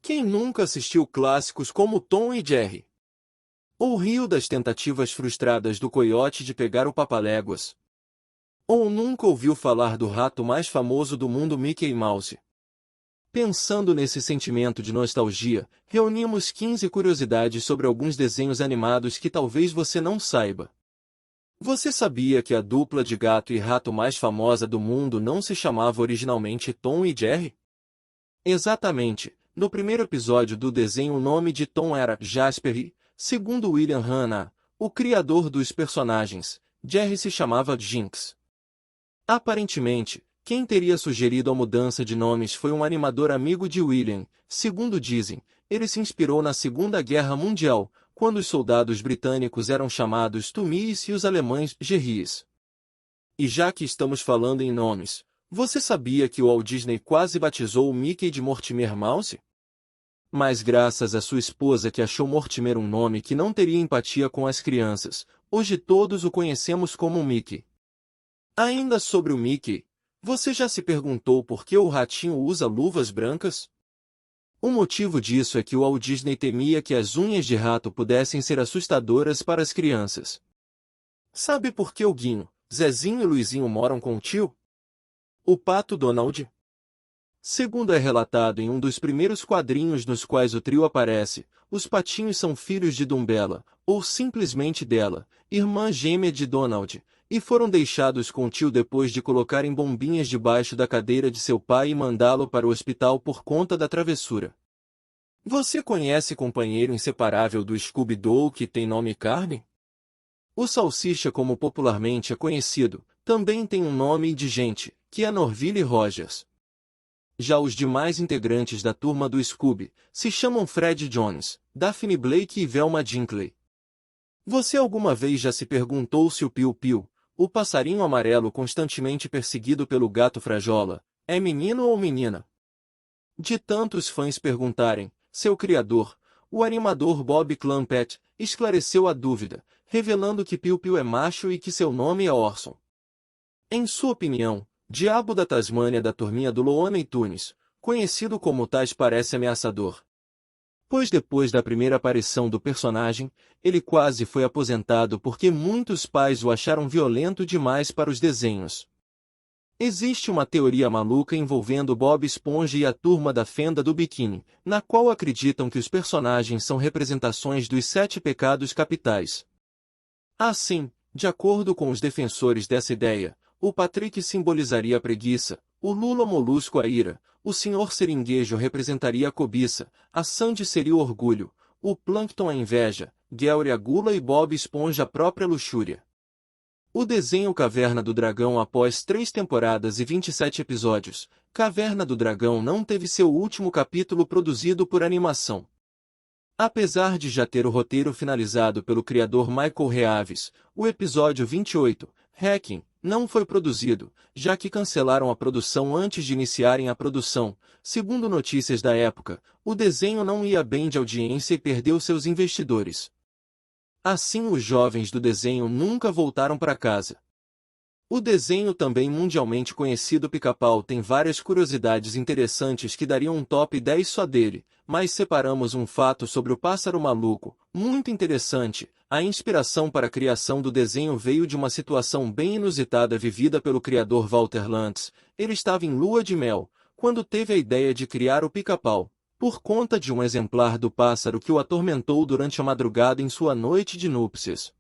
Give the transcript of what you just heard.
Quem nunca assistiu clássicos como Tom e Jerry? Ou riu das tentativas frustradas do coiote de pegar o Papaléguas? Ou nunca ouviu falar do rato mais famoso do mundo, Mickey Mouse? Pensando nesse sentimento de nostalgia, reunimos 15 curiosidades sobre alguns desenhos animados que talvez você não saiba. Você sabia que a dupla de gato e rato mais famosa do mundo não se chamava originalmente Tom e Jerry? Exatamente. No primeiro episódio do desenho o nome de Tom era Jasper e, segundo William Hanna, o criador dos personagens, Jerry se chamava Jinx. Aparentemente, quem teria sugerido a mudança de nomes foi um animador amigo de William. Segundo dizem, ele se inspirou na Segunda Guerra Mundial, quando os soldados britânicos eram chamados Tommies e os alemães Jerrys. E já que estamos falando em nomes, você sabia que o Walt Disney quase batizou o Mickey de Mortimer Mouse? Mas graças à sua esposa que achou Mortimer um nome que não teria empatia com as crianças, hoje todos o conhecemos como Mickey. Ainda sobre o Mickey, você já se perguntou por que o ratinho usa luvas brancas? O motivo disso é que o Walt Disney temia que as unhas de rato pudessem ser assustadoras para as crianças. Sabe por que o Guinho, Zezinho e Luizinho moram com o tio? O pato Donald? Segundo é relatado em um dos primeiros quadrinhos nos quais o trio aparece, os patinhos são filhos de Dumbella, ou simplesmente dela, irmã gêmea de Donald, e foram deixados com o tio depois de colocarem bombinhas debaixo da cadeira de seu pai e mandá-lo para o hospital por conta da travessura. Você conhece companheiro inseparável do Scooby-Doo que tem nome Carne? O Salsicha, como popularmente é conhecido, também tem um nome indigente, que é Norville Rogers. Já os demais integrantes da turma do Scooby se chamam Fred Jones, Daphne Blake e Velma Dinkley. Você alguma vez já se perguntou se o Piu-Piu, o passarinho amarelo constantemente perseguido pelo gato Frajola, é menino ou menina? De tantos fãs perguntarem, seu criador, o animador Bob Clampett, esclareceu a dúvida, revelando que Piu-Piu é macho e que seu nome é Orson. Em sua opinião, Diabo da Tasmânia da turminha do Looney Tunes, conhecido como Taz parece ameaçador. Pois depois da primeira aparição do personagem, ele quase foi aposentado porque muitos pais o acharam violento demais para os desenhos. Existe uma teoria maluca envolvendo Bob Esponja e a turma da Fenda do Biquíni, na qual acreditam que os personagens são representações dos 7 pecados capitais. Assim, de acordo com os defensores dessa ideia, o Patrick simbolizaria a preguiça, o Lula Molusco a ira, o Sr. Seringuejo representaria a cobiça, a Sandy seria o orgulho, o Plâncton a inveja, Gary a gula e Bob Esponja a própria luxúria. O desenho Caverna do Dragão após 3 temporadas e 27 episódios, Caverna do Dragão não teve seu último capítulo produzido por animação. Apesar de já ter o roteiro finalizado pelo criador Michael Reaves, o episódio 28, Hacking, não foi produzido, já que cancelaram a produção antes de iniciarem a produção. Segundo notícias da época, o desenho não ia bem de audiência e perdeu seus investidores. Assim os jovens do desenho nunca voltaram para casa. O desenho também mundialmente conhecido Pica-Pau tem várias curiosidades interessantes que dariam um top 10 só dele, mas separamos um fato sobre o pássaro maluco, muito interessante. A inspiração para a criação do desenho veio de uma situação bem inusitada vivida pelo criador Walter Lantz. Ele estava em lua de mel, quando teve a ideia de criar o Pica-Pau, por conta de um exemplar do pássaro que o atormentou durante a madrugada em sua noite de núpcias.